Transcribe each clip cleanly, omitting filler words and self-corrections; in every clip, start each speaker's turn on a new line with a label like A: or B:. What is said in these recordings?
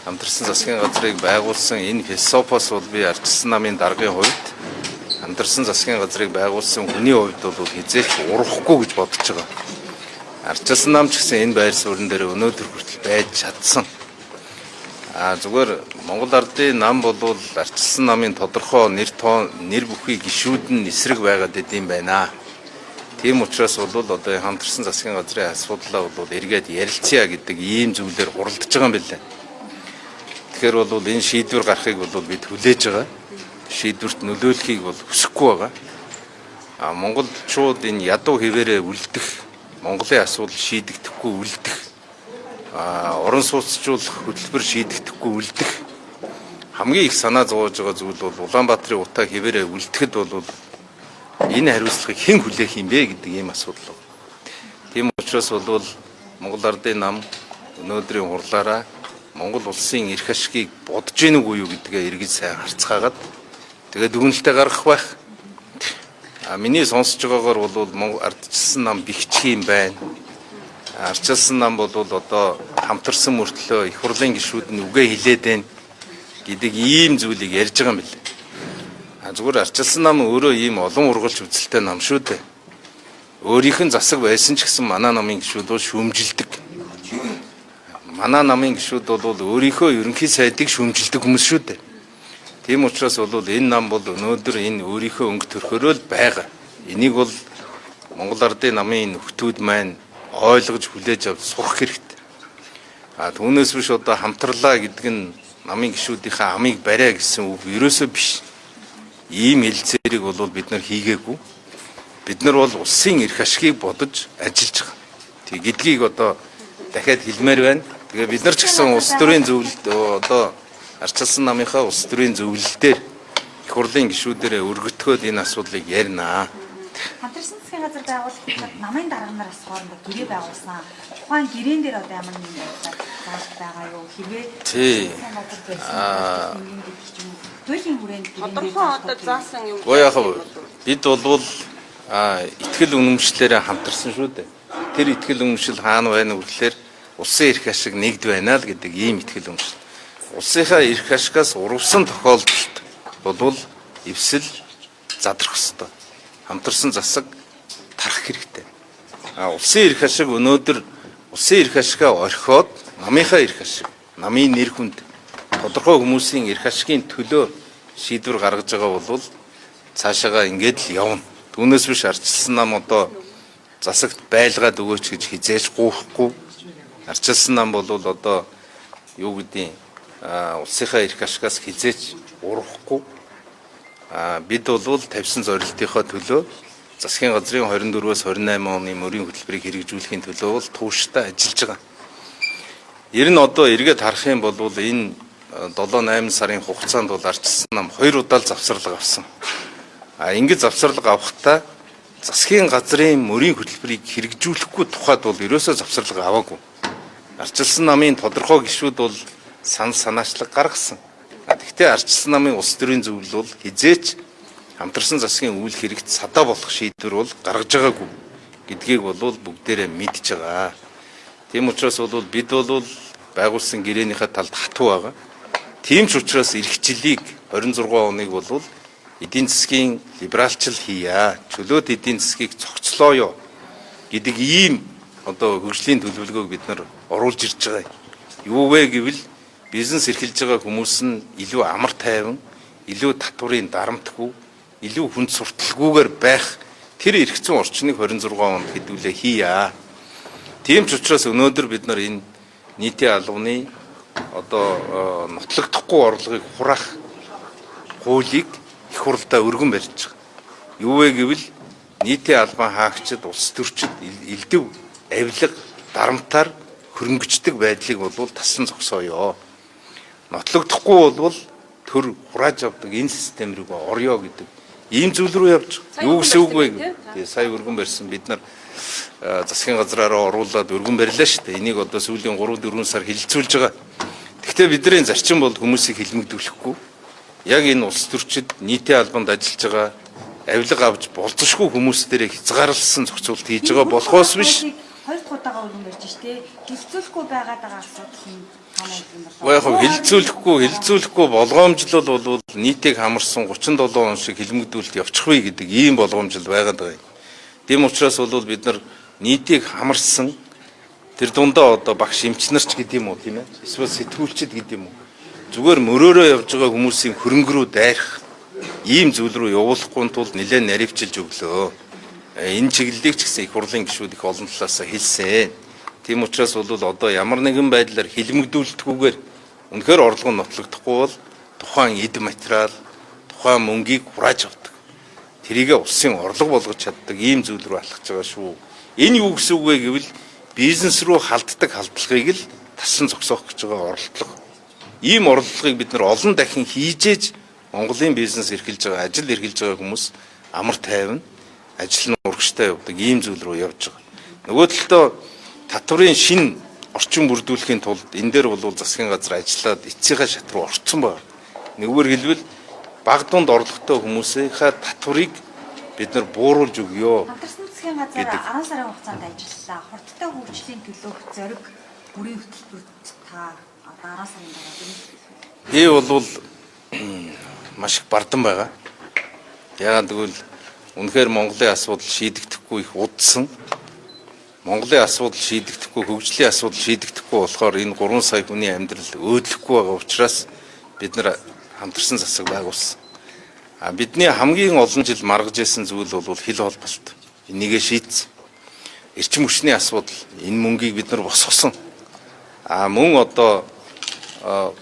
A: Хамтарсан засгийн газрыг байгуулсан энэ философиос бол би ардчилсан намын даргын хувьд хамтарсан засгийн газрыг байгуулсан хүний хувьд бол хизээч урахгүй гэж бодож байгаа. Ардчилсан нам ч гэсэн энэ байр суурин дээр өнөөдөр хүртэл байж чадсан. Зүгээр Монгол Ардын нам бол ардчилсан намын тодорхой нэр бүхий гишүүд нь эсрэг байгаад идэм байна. Тийм учраас бол одоо хамтарсан засгийн газрын асуудлаа бол эргээд ярилцъя гэдэг ийм зүйлээр хуралдаж байгаа юм байна. Тэгэхээр бол энэ шийдвэр гарахыг бол бид хүлээж байгаа. Шийдвэрт нөлөөлөхийг бол хүсэхгүй байгаа. Монголчууд энэ ядуу хэвээрээ үлдэх, Монголын асуудал шийдэгдэхгүй үлдэх, орон сууцчлуулах хөтөлбөр шийдэгдэхгүй үлдэх хамгийн их санаа зовоож байгаа зүйл бол Улаанбаатарын утаа хэвээрээ үлдэхэд бол энэ хариуцлагыг хэн хүлээх юм бэ гэдэг ийм асуудал байна. Тийм учраас бол Монгол Ардын нам өнөөдрийн хурлаараа Монгол улсын эрх ашигыг бодож гин үгүй юу гэдгээ эргэж сайн харцгаагаад тэгээд дүгнэлтээ гаргах байх. Миний сонсож байгаагаар бол ардчилсан нам бэхжих юм байна. Ардчилсан нам бол одоо хамтарсан мөртлөө их хурлын гишүүд нь үгээ хэлээд байна гэдэг ийм зүйлийг ярьж байгаа юм билээ. Зүгээр ардчилсан нам өөрөө ийм олон ургалж үзэлтэй нам шүү дээ. Өөрийнх нь засаг байсан ч гэсэн манай намын гишүүд бол шүүмжилдэг. Манай намын гишүүд бол өөрийнхөө ерөнхий сайдыг шүүмжилдэг хүмүүс шүү дээ. Тийм учраас бол энэ нам бол өнөөдөр энэ өөрийнхөө өнгө төрхөөрөө л байгаа. Энийг бол Монгол Ардын намын нөхдүүд маань ойлгож хүлээж авч сурах хэрэгтэй. Түүнээс биш одоо хамтарлаа гэдэг нь намын гишүүдийнхээ амийг бариа гэсэн үг ерөөсөө биш. Ийм хэлцээрийг бол бид нар хийгээгүй. Бид нар бол улсын эрх ашигыг бодож ажиллаж байгаа. Тэг гэдгийг одоо дахиад хэлмээр байна. Тэгээ бид нар ч гэсэн улс төрийн зөвлөлд одоо ардчилсан намынхаа улс төрийн зөвлөлтөөр их хурлын гишүүдээр өргөтгөөд энэ асуудлыг ярина.
B: Хамтарсан засгийн газар байгуулахад намын дарга нар бас хоорондоо гэрээ байгуулсан. Тухайн гэрээн дээр одоо ямар нэгэн заалт байгаа юу? Хэрвээ туйлын хүрээнд
C: тодорхой одоо заасан юм.
A: Бид бол итгэл үнэмшлээрээ хамтарсан шүү дээ. Тэр итгэл үнэмшил хаана байна вэ гэхээр улсын эрх ашиг нэгд байна л гэдэг ийм итгэл үнэмшил. Улсынхаа эрх ашигаас урвсан тохиолдолд бол эвсэл задрах ёстой. Хамтарсан засаг тарах хэрэгтэй. Улсын эрх ашиг өнөөдөр улсын эрх ашигаа орхиод намынхаа эрх ашиг, намын нэр хүнд тодорхой хүмүүсийн эрх ашигын төлөө шийдвэр гаргаж байгаа бол цаашаага ингээд л явна. Түүнээс биш ардчилсан нам одоо засагт байлгаад өгөөч гэж хизээж гуйхгүй. Ардчилсан нам бол одоо юу гэдгийг улсынхаа эрх ашигаас хизээж урахгүй. Бид бол тавьсан зорилтынхоо төлөө засгийн газрын 24-өөс 28 оны мөрийн хөтөлбөрийг хэрэгжүүлэхийн төлөө бол тууштай ажиллаж байгаа. Ер нь одоо эргээд харах юм бол энэ 7-8 сарын хугацаанд бол ардчилсан нам 2 удаа завсарлага авсан. Ингэж завсарлага авахдаа засгийн газрын мөрийн хөтөлбөрийг хэрэгжүүлэхгүй тухайд бол ерөөсөө завсарлага аваагүй. Ардчилсан намын тодорхой гишүүд бол санаачлаг гаргасан. Гэхдээ ардчилсан намын улс төрийн зөвлөл бол хизээч хамтарсан засгийн үйл хэрэгт садаа болох шийдвэр бол гаргаж байгаагүй гэдгийг бол бүгдээрээ мэдж байгаа. Тийм учраас бол бид бол байгуулсан гэрээнийхээ талд хатуу байгаа. Тийм ч учраас эх жилийг 26 оныг бол эдийн засгийн либералчил хийя, чөлөөт эдийн засгийг цогцлооё гэдэг ийм одоо хөгжлийн төлөвлөгөөг бид нар оруулж ирж байгаа. Юу вэ гэвэл бизнес эрхэлж байгаа хүмүүс нь илүү амар тайван, илүү татврын дарамтгүй, илүү хүнд сурталгүйгээр байх тэр эрх зүйн орчныг 26 онд хэдүүлээ хийя. Тийм ч учраас өнөөдөр бид нар энэ нийтийн албаны одоо нотлогдохгүй орлогыг хураах хуулийг их хурлдаа өргөн барьж байгаа. Юу вэ гэвэл нийтийн албан хаагчид, улс төрчид элдэв, авилга, дарамтаар хөрөнгөждөг байдлыг бол тассан зогсооё. Нотлогдохгүй бол төр хурааж авдаг энэ систем рүү орё гэдэг ийм зүйл рүү явж байгаа. Юу гэсэн үг вэ? Тэгээ сая өргөн барьсан бид нар засгийн газраараа оруулаад өргөн барьлаа шүү дээ. Энийг одоо сүүлийн 3-4 сар хилцүүлж байгаа. Гэхдээ бидний зарчим бол хүмүүсийг хилмигдүүлэхгүй. Яг энэ улс төрчид нийтийн албанд ажиллаж байгаа авилга авч болцсошгүй хүмүүс дээрээ хязгаарлалсан зохицуулт хийж байгаа болохоос биш.
B: Хоёр дахь удаага өргөн барьж штэ. Хилцүүлэхгүй байгаад байгаа асуудал нь
A: Яг хилцүүлэхгүй болгоомжлол бол нийтийг хамарсан 37 он шиг хилмигдүүлэлт явчих вэ гэдэг ийм болгоомжлол байгаад байгаа юм. Тийм учраас бол бид нар нийтийг хамарсан тэр дундаа одоо багш эмчнэрч гэдэг юм уу тийм ээ? Эсвэл сэтгүүлчд гэдэг юм уу? Зүгээр мөрөөрөө явж байгаа хүмүүсийн хөрөнгө рүү дайрах ийм зүйл рүү явуулахгүй тулд нэлээд наривчилж өглөө. Энэ чиглэлийг ч гэсэн их хурлын гишүүд их олон талаасаа хэлсэн. Тийм учраас бол одоо ямар нэгэн байдлаар хилмигдүүлэлтгүйгээр үнэхээр орлого нь нотлогдохгүй бол тухайн эд материал, тухайн мөнгийг хурааж авдаг. Тэрийгэ улсын орлого болгож чаддаг ийм зүйл рүү алхаж байгаа шүү. Энэ юу гэсэн үг вэ гэвэл бизнес рүү халддаг халдлагыг л тасан зогсоох гэж байгаа оролдлого. Ийм орлогыг бид нар олон дахин хийжээж Монголын бизнес эрхэлж байгаа, ажил эрхэлж байгаа хүмүүс амар тайван ажил нь урагштай явдаг ийм зүйл рүү явж байгаа. Нөгөө талдаа татврын шин орчин бүрдүүлэхийн тулд энэ дээр бол засгийн газар ажиллаад эцсийнхээ шат руу орцсон байна. Нэгвэр хэлбэл баг дунд орлоготой хүмүүсийнхээ татврыг бид нар бууруулж өгье.
B: Хамтарсан засгийн газар 10 сарын хугацаанд ажиллалаа. Хурдтай хөгжлийн төлөөх зориг бүрийн хөтөлбөрт та одоо 10 сарын дараа
A: би бол маш их бардан байгаа. Яагаад гэвэл үнэхээр Монголын асуудал шийдэгдэхгүй их удсан. Монголын асуудал шийдэгдэхгүй, хөгжлийн асуудал шийдэгдэхгүй болохоор энэ 3 сая хүний амьдрал өөдлөхгүй байгаа учраас бид нар хамтарсан засаг байгуулсан. Бидний хамгийн олон жил маргаж ирсэн зүйл бол хил холболт. Энийгээ шийдсэн. Эрчим хүчний асуудал, энэ мөнгийг бид нар босгосон. Мөн одоо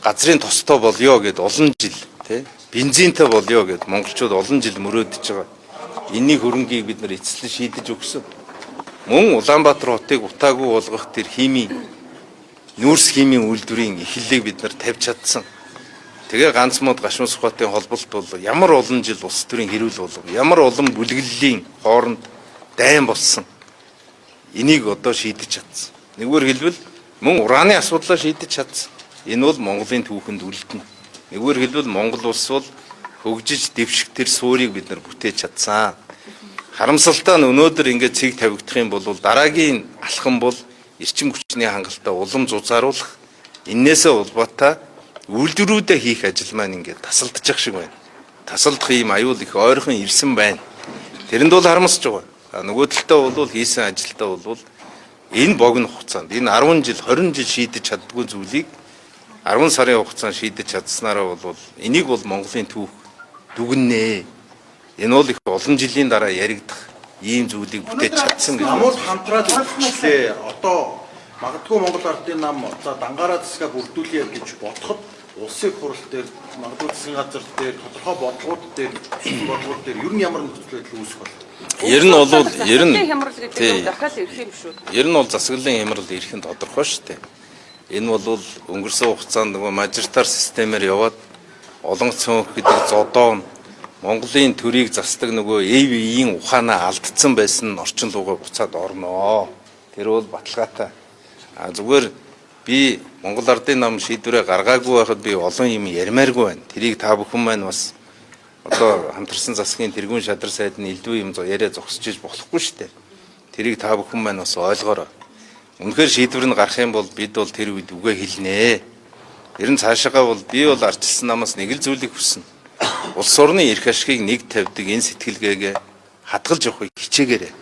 A: газрын тостой болёо гэд олон жил тий бензинтэй болёо гэд монголчууд олон жил мөрөөдөж байгаа. Энийн хөрөнгийг бид нар эцэслэн шийдэж өгсөн. Мөн Улаанбаатар хотыг утаагүй болгох тэр нүүрс химийн үйлдвэрийн эхлэлийг бид нар тавьж чадсан. Тэгээ ганц мод гашуун сухатын холболт бол ямар олон жил улс төрийн хэрүүл болов, ямар олон бүлэглэлийн хооронд дайн болсон. Энийг одоо шийдэж чадсан. Нэгвэр хэлбэл мөн ураны асуудлаа шийдэж чадсан. Энэ бол Монголын түүхэнд үлдэнэ. Нэгвэр хэлбэл Монгол улс бол хөгжиж дэвших тэр суурийг бид нар бүтээж чадсан. Харамсалтай нь өнөөдөр ингээд цэг тавигдах юм бол дараагийн алхам бол эрчим хүчний хангалттай улам зузааруулах. Иннээсээ улбаатай үйлдвэрүүдэд хийх ажил маань ингээд тасалдчих шиг байна. Тасалдах ийм аюул их ойрхон ирсэн байна. Тэрэнд бол харамсаж байгаа. Нөгөө талдаа бол хийсэн ажилдаа бол энэ богино хугацаанд энэ 10 жил 20 жил шийдэж чаддгүй зүйлийг 10 сарын хугацаанд шийдэж чадсанараа бол энийг бол Монголын түүх дүгнэнэ. Энэ бол их олон жилийн дараа яригдах ийм зүйлийг бүтээж чадсан гэж.
D: Намууд хамтраад үйлчлээ. Одоо магадгүй Монгол Ардын нам за дангаараа засгаа бүрдүүлье гэж бодоход улсын хурал дээр, магадгүй засгийн газар дээр, тодорхой бодлогууд дээр, бодлогууд дээр ер нь ямар нөхцөл байдал үүсэх вэ?
A: Ер нь бол
C: хямрал гэдэг нь дахиад ирэх юм шүү.
A: Ер нь бол засаглалын хямрал ирэх нь тодорхой шүү дээ. Энэ бол өнгөрсөн хугацаанд нөгөө мажоритар системээр яваад олон цөөнх гэдэг зодоо Монголын төрийг засдаг нөгөө ЭВ-ийн ухаанаа алдсан байсан орчин руугаа буцаад орноо. Тэр бол баталгаатай. Зүгээр би Монгол Ардын нам шийдвэрээ гаргаагүй байхад би олон юм ярмааргүй байна. Тэрийг та бүхэн маань бас одоо хамтарсан засгийн тэргуун шадар сайд нь элдв юм яриа зогсож болохгүй шүү дээ. Тэрийг та бүхэн маань бас ойлгоорой. Үнэхээр шийдвэр нь гарах юм бол бид бол тэр үед үгээ хэлнэ. Ер нь цаашаагаа бол би бол арчилсан намаас нэг л зүйлийг хүснэ. Улс орны эрх ашигыг нэг тавьдаг энэ сэтгэлгээгээ хадгалж явахыг хичээгээрэй.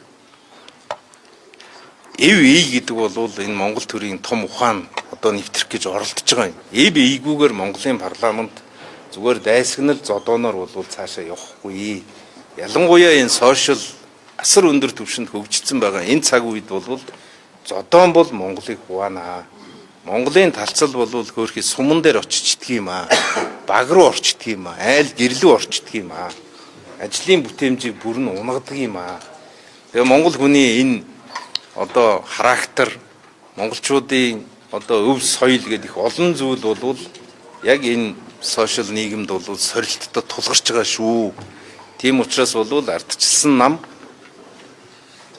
A: ЭВ гэдэг бол энэ Монгол төрийн том ухаан одоо нэвтрэх гэж оролдож байгаа юм. ЭВ-гүйгээр Монголын парламент зүгээр дайсагнал зодооноор бол цаашаа явахгүй. Ялангуяа энэ сошиал асар өндөр түвшинд хөгжсөн байгаа энэ цаг үед бол зодоон бол Монголыг хуваана. Монголын талцал бол хөөрхий суман дээр очичдаг юм аа. Баг руу орчдөг юм аа. Айл гэрлүү орчдөг юм аа. Ажлын бүтээмжийг бүр нь унагадаг юм аа. Тэгээ Монгол хүний энэ одоо характер, монголчуудын одоо өв соёл гэдэг их олон зүйл бол яг энэ сошиал нийгэмд бол сорилттой тулгарч байгаа шүү. Тийм учраас бол ардчилсан нам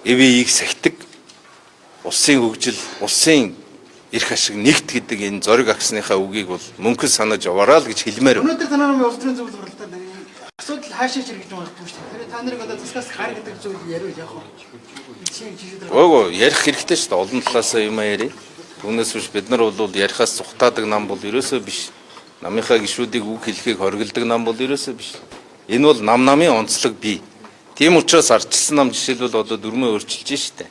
A: ЭВ-ийг сахидаг улсын хөгжил, улсын эрх ашиг нэгт гэдэг энэ зориг агсныхаа үгийг бол мөнхөд санаж яваарай л гэж хэлмээр байна.
E: Өнөөдөр та нарыг улс төрийн зөвлөл гаргалтаар асуудал хаашаа чиргэж байгаа юм шүү дээ. Та нарыг одоо засгаас хар гэдэг зүйл яриу яах вэ?
A: Ого ярих хэрэгтэй шүү дээ. Олон талаасаа юм яриа. Түүнээс биш бид нар бол ярихаас зүхтаадаг нам бол ерөөсөө биш. Намынхаа гишүүдийг үг хэлхийг хориглодог нам бол ерөөсөө биш. Энэ бол намын онцлог бий. Тийм учраас ардчилсан нам жишээлбэл одоо дөрмөө өөрчилж штэ.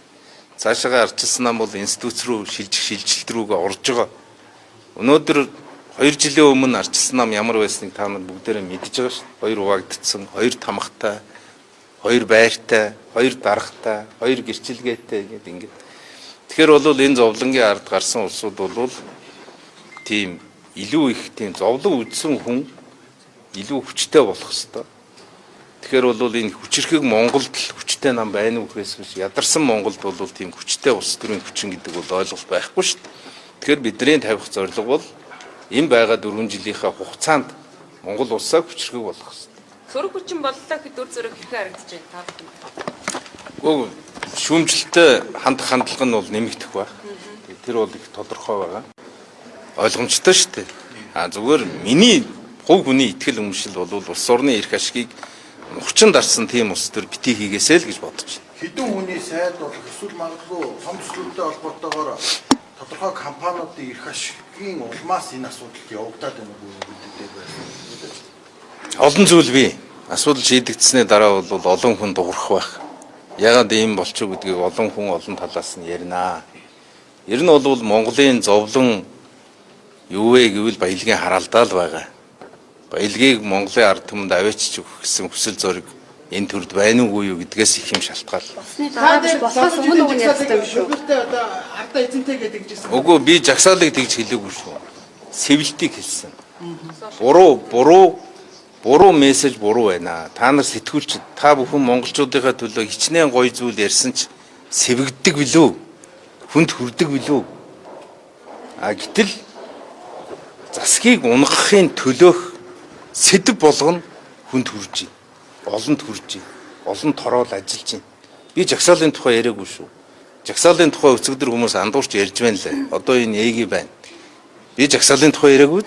A: Цаашаа ардчилсан нам бол институт рүү шилжилт рүүгээ орж байгаа. Өнөөдөр 2 жилийн өмнө ардчилсан нам ямар байсныг та нар бүгдээрээ мэдж байгаа шүү. 2 хуваагдсан, 2 тамхтай, 2 байртай, 2 даргатай, 2 гэрчилгээтэй гэдэг ингээд. Тэгэхээр бол энэ зовлонгийн ард гарсан улсууд бол тийм илүү их тийм зовлон үдсэн хүн илүү хүчтэй болох ёстой. Тэгэхээр бол энэ хүчрхэг Монголд л хүчтэй нам байна уу гэхээс биш ядарсан Монголд бол тийм хүчтэй улс төрийн хүчин гэдэг бол ойлголт байхгүй шүү дээ. Тэгэхээр бидний тавих зорилго бол энэ байгаа 4 жилийнхаа хугацаанд Монгол улсаа хүчрхэг болгох ёстой.
C: Сөрөг хүчин боллоо гэхэд үр зэрэг хэрхэн харагдаж байна та бүхэнд?
A: Гөө шүүмжлэлтэй хандлага нь бол нэмэгдэх байх. Тэр бол их тодорхой байгаа. Ойлгомжтой шүү дээ. Зүгээр миний хувь хүний итгэл үнэмшил бол улс орны эрх ашигыг хүчин дарсан тийм улс төр битгий хийгээсэй л гэж бодож байна.
D: Хэдэн хүний сайд болох эсвэл магадгүй том төслүүдтэй холбоотойгоор тодорхой компаниудын эрх ашигын улмаас энэ асуудалд явагдаад байна уу гэдэг байна.
A: Олон зүйл бий. Асуудал шийдэгдсэний дараа бол олон хүн дуурах байх. Ягаад ийм болчих гэдгийг олон хүн олон талаас нь ярина. Ер нь бол Монголын зовлон юу вэ гэвэл баялагын хараалдаа л байгаа. Баялагийг Монголын ард түмэнд аваачиж өгөх гэсэн хүсэл зориг энэ төрд байна уугүй юу гэдгээс их юм шалтгаална.
C: Болохоос өмнө үгүй ярьсан юм шүү.
E: Бүгдээ одоо ардаа эзэнтэй гэдэг жисэн.
A: Үгүй би жагсаалыг тэгж хэлээгүй шүү. Сэвэлтийг хэлсэн. Буруу мессеж буруу байна. Та нар сэтгүүлч та бүхэн монголчуудынхаа төлөө хичнээн гоё зүйл ярьсан ч сэвэгддэг билүү? Хүнд хүрдэг билүү? Гэтэл засгийг унгахын төлөөх сэдв болгоно хүнд хүрж байна. Олонд хүрж байна. Олон тороол ажиллаж байна. Би жагсаалын тухай яриаггүй шүү. Жагсаалын тухай өцөгдөр хүмүүс андуурч ярьж байна лээ. Одоо энэ ээги байна. Би жагсаалын тухай яриаггүй.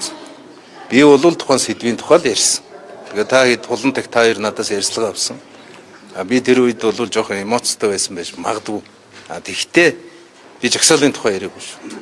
A: Би бол тухайн сэдвийн тухай л ярьсан. Тэгээ та хэд тулан таг та хоёр надаас ярьцлага авсан. Би тэр үед бол жоохон эмоцтой байсан байж магадгүй. Тэгэхдээ би жагсаалын тухай яриаггүй шүү.